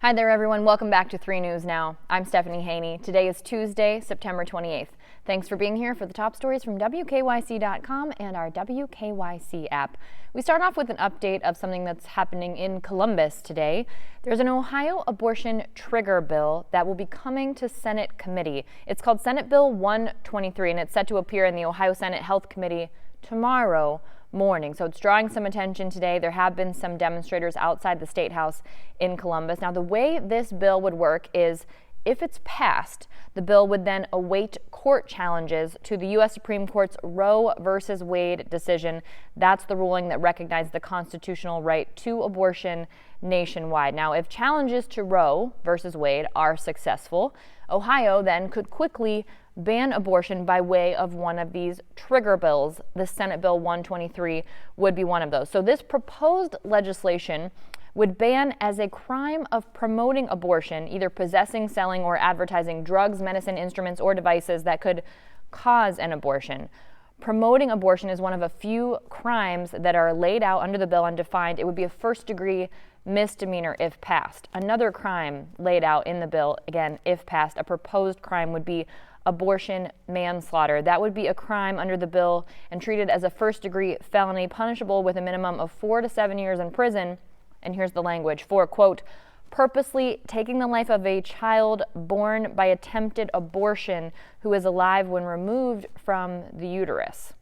Hi there, everyone. Welcome back to 3 News Now. I'm Stephanie Haney. Today is Tuesday, September 28th. Thanks for being here for the top stories from WKYC.com and our WKYC app. We start off with an update of something that's happening in Columbus today. There's an Ohio abortion trigger bill that will be coming to Senate committee. It's called Senate Bill 123, and it's set to appear in the Ohio Senate Health Committee tomorrow morning. So it's drawing some attention today. There have been some demonstrators outside the State House in Columbus. Now, the way this bill would work is if it's passed, the bill would then await court challenges to the U.S. Supreme Court's Roe versus Wade decision. That's the ruling that recognized the constitutional right to abortion nationwide. Now, if challenges to Roe versus Wade are successful, Ohio then could quickly ban abortion by way of one of these trigger bills. The Senate Bill 123 would be one of those. So this proposed legislation would ban as a crime of promoting abortion, either possessing, selling, or advertising drugs, medicine, instruments, or devices that could cause an abortion. Promoting abortion is one of a few crimes that are laid out under the bill and defined. It would be a first-degree misdemeanor if passed. Another crime laid out in the bill, again, if passed, a proposed crime would be abortion manslaughter. That would be a crime under the bill and treated as a first-degree felony, punishable with a minimum of 4 to 7 years in prison. And here's the language: for, quote, purposely taking the life of a child born by attempted abortion who is alive when removed from the uterus.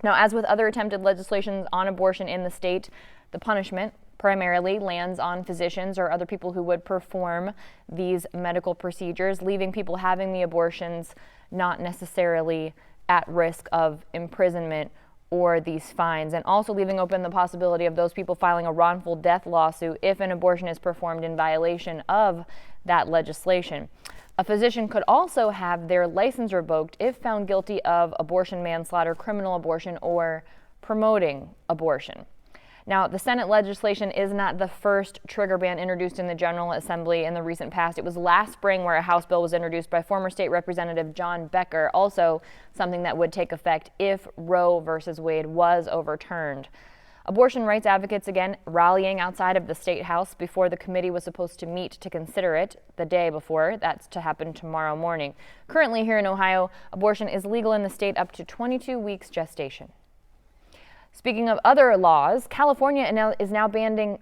Now, as with other attempted legislations on abortion in the state, the punishment primarily lands on physicians or other people who would perform these medical procedures, leaving people having the abortions not necessarily at risk of imprisonment or these fines, and also leaving open the possibility of those people filing a wrongful death lawsuit if an abortion is performed in violation of that legislation. A physician could also have their license revoked if found guilty of abortion manslaughter, criminal abortion, or promoting abortion. Now, the Senate legislation is not the first trigger ban introduced in the General Assembly in the recent past. It was last spring where a House bill was introduced by former state representative John Becker, also something that would take effect if Roe versus Wade was overturned. Abortion rights advocates, again, rallying outside of the State House before the committee was supposed to meet to consider it the day before. That's to happen tomorrow morning. Currently here in Ohio, abortion is legal in the state up to 22 weeks gestation. Speaking of other laws, California is now banning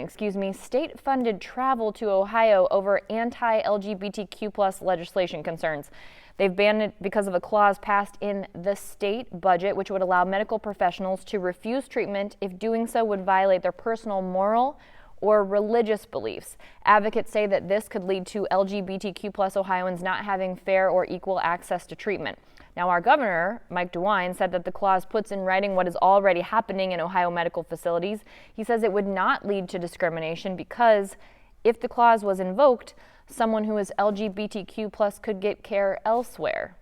state-funded travel to Ohio over anti-LGBTQ+ legislation concerns. They've banned it because of a clause passed in the state budget, which would allow medical professionals to refuse treatment if doing so would violate their personal moral or religious beliefs. Advocates say that this could lead to LGBTQ+ Ohioans not having fair or equal access to treatment. Now, our governor, Mike DeWine, said that the clause puts in writing what is already happening in Ohio medical facilities. He says it would not lead to discrimination because if the clause was invoked, someone who is LGBTQ+ could get care elsewhere.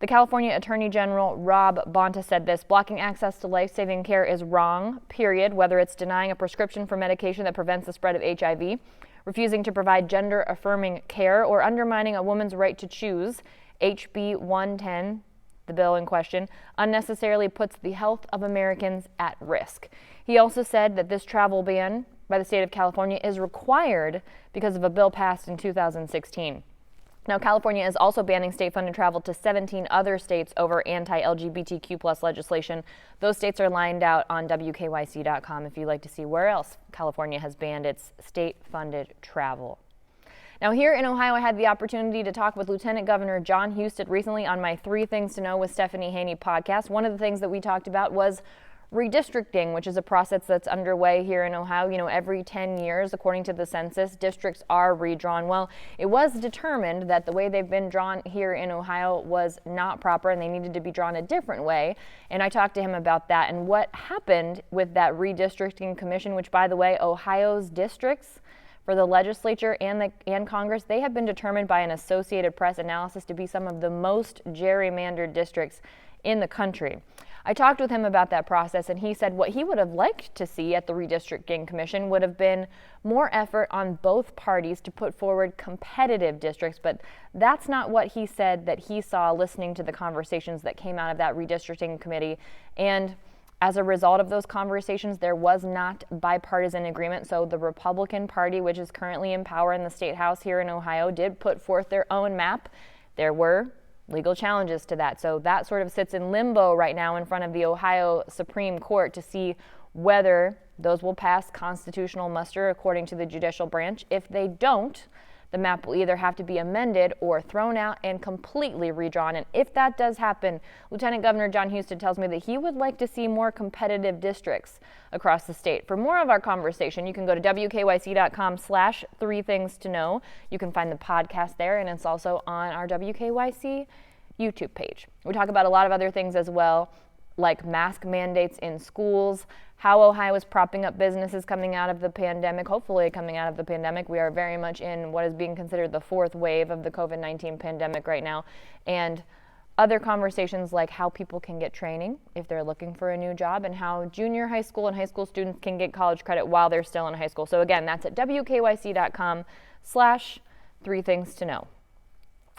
The California Attorney General, Rob Bonta, said this: blocking access to life-saving care is wrong, period, whether it's denying a prescription for medication that prevents the spread of HIV, refusing to provide gender-affirming care, or undermining a woman's right to choose. HB 110, the bill in question, unnecessarily puts the health of Americans at risk. He also said that this travel ban by the state of California is required because of a bill passed in 2016. Now, California is also banning state-funded travel to 17 other states over anti-LGBTQ+ legislation. Those states are lined out on WKYC.com if you'd like to see where else California has banned its state-funded travel. Now, here in Ohio, I had the opportunity to talk with Lieutenant Governor Jon Husted recently on my 3 Things to Know with Stephanie Haney podcast. One of the things that we talked about was redistricting, which is a process that's underway here in Ohio. You know, every 10 years, according to the census, districts are redrawn. Well, it was determined that the way they've been drawn here in Ohio was not proper and they needed to be drawn a different way. And I talked to him about that and what happened with that redistricting commission, which, by the way, Ohio's districts for the legislature and Congress, they have been determined by an Associated Press analysis to be some of the most gerrymandered districts in the country. I talked with him about that process, and he said what he would have liked to see at the Redistricting Commission would have been more effort on both parties to put forward competitive districts, but that's not what he said that he saw listening to the conversations that came out of that redistricting committee. And As a result of those conversations, there was not bipartisan agreement. So the Republican Party, which is currently in power in the state house here in Ohio, did put forth their own map. There were legal challenges to that. So that sort of sits in limbo right now in front of the Ohio Supreme Court to see whether those will pass constitutional muster according to the judicial branch. If they don't, the map will either have to be amended or thrown out and completely redrawn. And if that does happen, Lieutenant Governor Jon Husted tells me that he would like to see more competitive districts across the state. For more of our conversation, you can go to wkyc.com/3thingstoknow. You can find the podcast there, and it's also on our WKYC YouTube page. We talk about a lot of other things as well, like mask mandates in schools, how Ohio is propping up businesses coming out of the pandemic, hopefully coming out of the pandemic. We are very much in what is being considered the fourth wave of the COVID-19 pandemic right now, and other conversations like how people can get training if they're looking for a new job, and how junior high school and high school students can get college credit while they're still in high school. So again, that's at wkyc.com/3thingstoknow.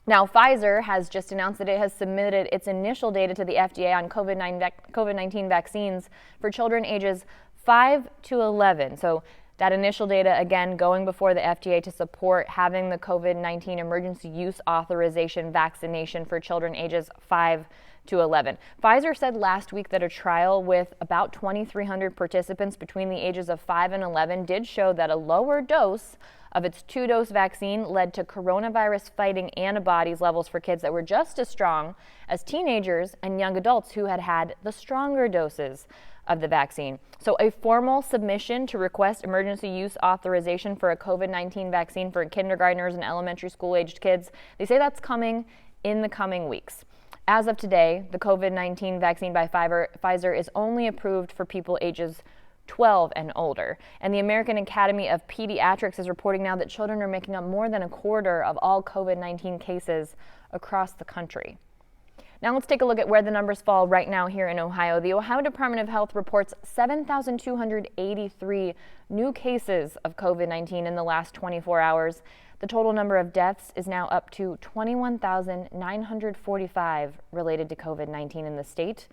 Now, Pfizer has just announced that it has submitted its initial data to the FDA on COVID-19 vaccines for children ages 5 to 11. So that initial data, again, going before the FDA to support having the COVID-19 emergency use authorization vaccination for children ages 5 to 11. Pfizer said last week that a trial with about 2,300 participants between the ages of 5 and 11 did show that a lower dose of its 2-dose vaccine led to coronavirus-fighting antibodies levels for kids that were just as strong as teenagers and young adults who had had the stronger doses of the vaccine. So a formal submission to request emergency use authorization for a COVID-19 vaccine for kindergartners and elementary school-aged kids, they say that's coming in the coming weeks. As of today, the COVID-19 vaccine by Pfizer is only approved for people ages 12 and older. And the American Academy of Pediatrics is reporting now that children are making up more than a quarter of all COVID-19 cases across the country. Now let's take a look at where the numbers fall right now here in Ohio. The Ohio Department of Health reports 7,283 new cases of COVID-19 in the last 24 hours. The total number of deaths is now up to 21,945 related to COVID-19 in the state.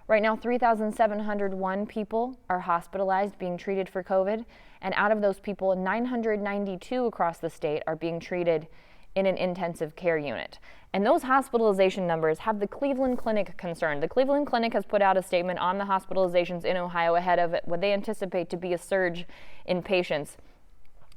Right now, 3,701 people are hospitalized being treated for COVID, and out of those people, 992 across the state are being treated in an intensive care unit. And those hospitalization numbers have the Cleveland Clinic concerned. The Cleveland Clinic has put out a statement on the hospitalizations in Ohio ahead of what they anticipate to be a surge in patients.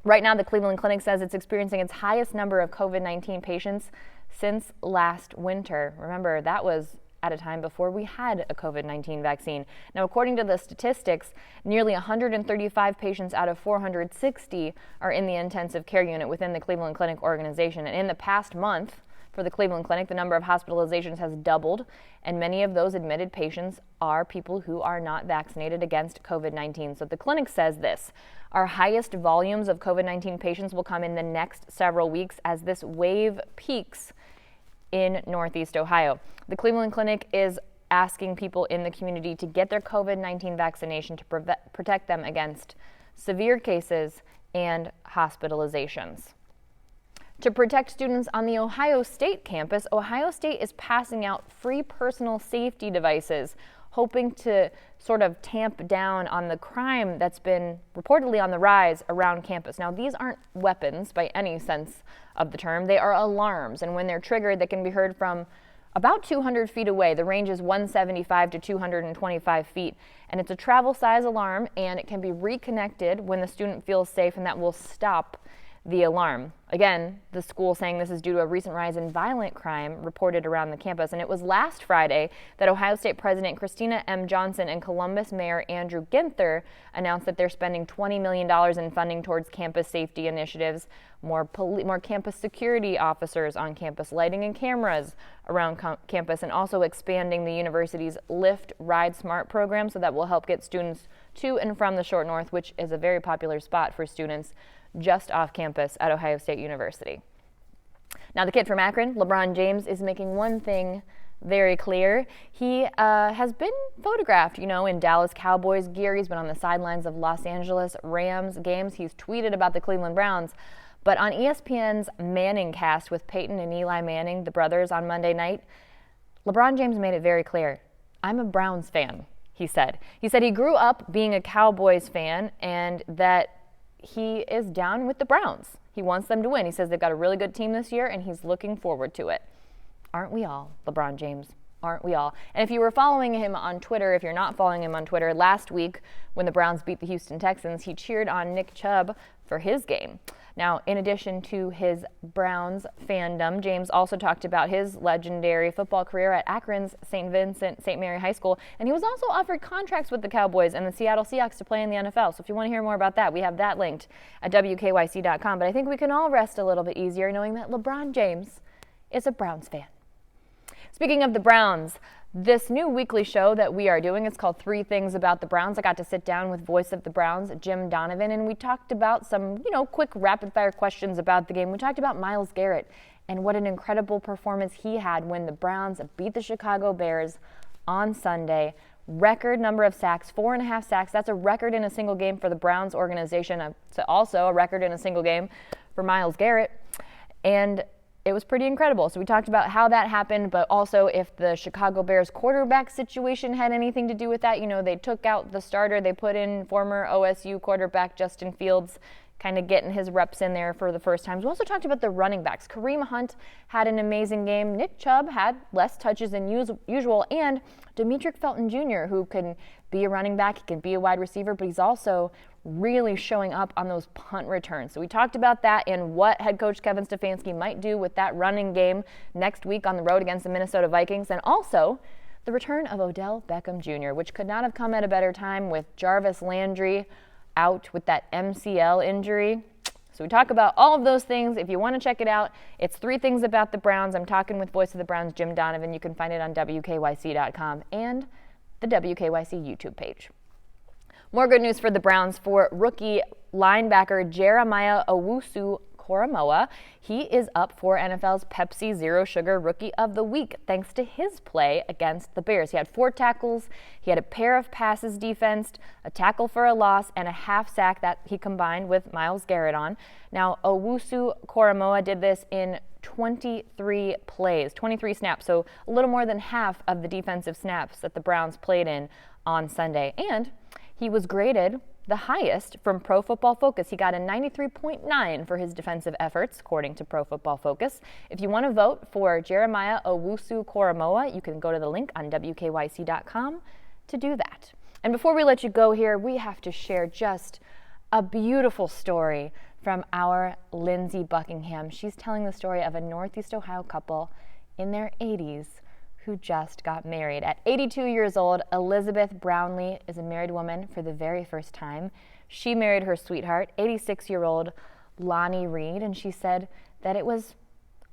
Right now, the Cleveland Clinic says it's experiencing its highest number of COVID-19 patients since last winter. Remember, that was at a time before we had a COVID-19 vaccine. Now, according to the statistics, nearly 135 patients out of 460 are in the intensive care unit within the Cleveland Clinic organization. And in the past month, for the Cleveland Clinic, the number of hospitalizations has doubled, and many of those admitted patients are people who are not vaccinated against COVID-19. So the clinic says this: our highest volumes of COVID-19 patients will come in the next several weeks as this wave peaks in Northeast Ohio. The Cleveland Clinic is asking people in the community to get their COVID-19 vaccination to protect them against severe cases and hospitalizations. To protect students on the Ohio State campus, Ohio State is passing out free personal safety devices, hoping to sort of tamp down on the crime that's been reportedly on the rise around campus. Now, these aren't weapons by any sense of the term. They are alarms, and when they're triggered, they can be heard from about 200 feet away. The range is 175 to 225 feet, and it's a travel size alarm, and it can be reconnected when the student feels safe, and that will stop the alarm. Again, the school saying this is due to a recent rise in violent crime reported around the campus. And it was last Friday that Ohio State President Christina M. Johnson and Columbus Mayor Andrew Ginther announced that they're spending $20 million in funding towards campus safety initiatives, more campus security officers on campus, lighting and cameras around campus, and also expanding the university's Lyft Ride Smart program, so that will help get students to and from the Short North, which is a very popular spot for students just off campus at Ohio State University. Now, the kid from Akron, Lebron James, is making one thing very clear. He has been photographed, in Dallas Cowboys gear. He's been on the sidelines of Los Angeles Rams games. He's tweeted about the Cleveland Browns. But on ESPN's Manning cast with Peyton and Eli Manning, the brothers, on Monday night, LeBron James made it very clear: I'm a Browns fan. he said. He said he grew up being a Cowboys fan and that he is down with the Browns. He wants them to win. He says they've got a really good team this year and he's looking forward to it. Aren't we all, LeBron James? Aren't we all? And if you were following him on Twitter, if you're not following him on Twitter, last week when the Browns beat the Houston Texans, he cheered on Nick Chubb for his game. Now, in addition to his Browns fandom, James also talked about his legendary football career at Akron's St. Vincent St. Mary High School, and he was also offered contracts with the Cowboys and the Seattle Seahawks to play in the NFL. So if you want to hear more about that, we have that linked at WKYC.com. But I think we can all rest a little bit easier knowing that LeBron James is a Browns fan. Speaking of the Browns, this new weekly show that we are doing, it's called 3 Things About the Browns. I got to sit down with voice of the Browns, Jim Donovan, and we talked about some, quick rapid-fire questions about the game. We talked about Myles Garrett and what an incredible performance he had when the Browns beat the Chicago Bears on Sunday. Record number of sacks, 4.5 sacks. That's a record in a single game for the Browns organization. It's also a record in a single game for Myles Garrett. And it was pretty incredible. So we talked about how that happened, but also if the Chicago Bears quarterback situation had anything to do with that. They took out the starter. They put in former OSU quarterback Justin Fields, kind of getting his reps in there for the first time. We also talked about the running backs. Kareem Hunt had an amazing game. Nick Chubb had less touches than usual. And Demetric Felton Jr., who can be a running back, he can be a wide receiver, but he's also really showing up on those punt returns. So we talked about that and what head coach Kevin Stefanski might do with that running game next week on the road against the Minnesota Vikings, and also the return of Odell Beckham Jr., which could not have come at a better time with Jarvis Landry out with that MCL injury. So we talk about all of those things. If you want to check it out, it's 3 Things About the Browns. I'm talking with voice of the Browns, Jim Donovan. You can find it on WKYC.com and the WKYC YouTube page. More good news for the Browns for rookie linebacker Jeremiah Owusu-Koromoah. He is up for NFL's Pepsi Zero Sugar Rookie of the Week thanks to his play against the Bears. He had 4 tackles, he had a pair of passes defensed, a tackle for a loss, and a half sack that he combined with Myles Garrett on. Now, Owusu-Koromoah did this in 23 plays, 23 snaps, so a little more than half of the defensive snaps that the Browns played in on Sunday. And he was graded the highest from Pro Football Focus. He got a 93.9 for his defensive efforts, according to Pro Football Focus. If you want to vote for Jeremiah Owusu-Koromoah, you can go to the link on WKYC.com to do that. And before we let you go here, we have to share just a beautiful story from our Lindsay Buckingham. She's telling the story of a Northeast Ohio couple in their 80s who just got married. At 82 years old, Elizabeth Brownlee is a married woman for the very first time. She married her sweetheart, 86-year-old Lonnie Reed, and she said that it was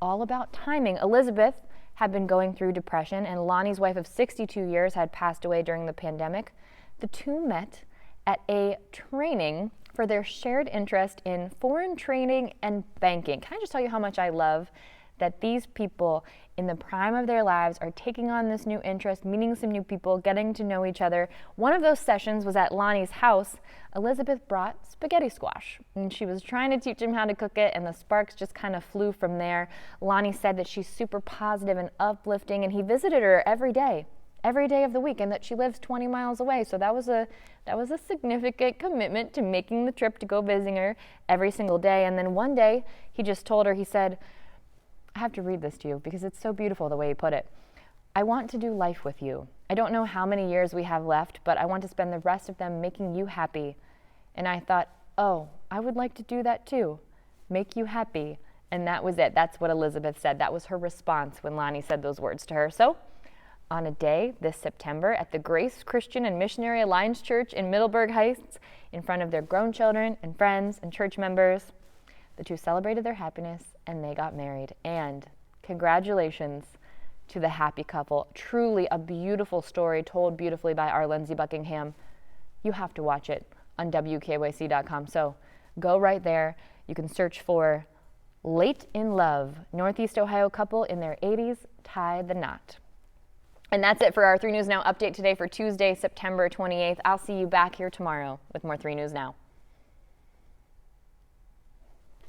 all about timing. Elizabeth had been going through depression, and Lonnie's wife of 62 years had passed away during the pandemic. The two met at a training for their shared interest in foreign trading and banking. Can I just tell you how much I love that these people in the prime of their lives are taking on this new interest, meeting some new people, getting to know each other. One of those sessions was at Lonnie's house. Elizabeth brought spaghetti squash, and she was trying to teach him how to cook it, and the sparks just kind of flew from there. Lonnie said that she's super positive and uplifting, and he visited her every day of the week, and that she lives 20 miles away. So that was a significant commitment to making the trip to go visiting her every single day. And then one day, he just told her, he said, I have to read this to you because it's so beautiful the way he put it. I want to do life with you. I don't know how many years we have left, but I want to spend the rest of them making you happy. And I thought, oh, I would like to do that too. Make you happy. And that was it. That's what Elizabeth said. That was her response when Lonnie said those words to her. So on a day this September at the Grace Christian and Missionary Alliance Church in Middleburg Heights, in front of their grown children and friends and church members, the two celebrated their happiness and they got married. And congratulations to the happy couple. Truly a beautiful story told beautifully by our Lindsay Buckingham. You have to watch it on WKYC.com. So go right there. You can search for Late in Love, Northeast Ohio couple in their 80s, tie the knot. And that's it for our 3 News Now update today for Tuesday, September 28th. I'll see you back here tomorrow with more 3 News Now.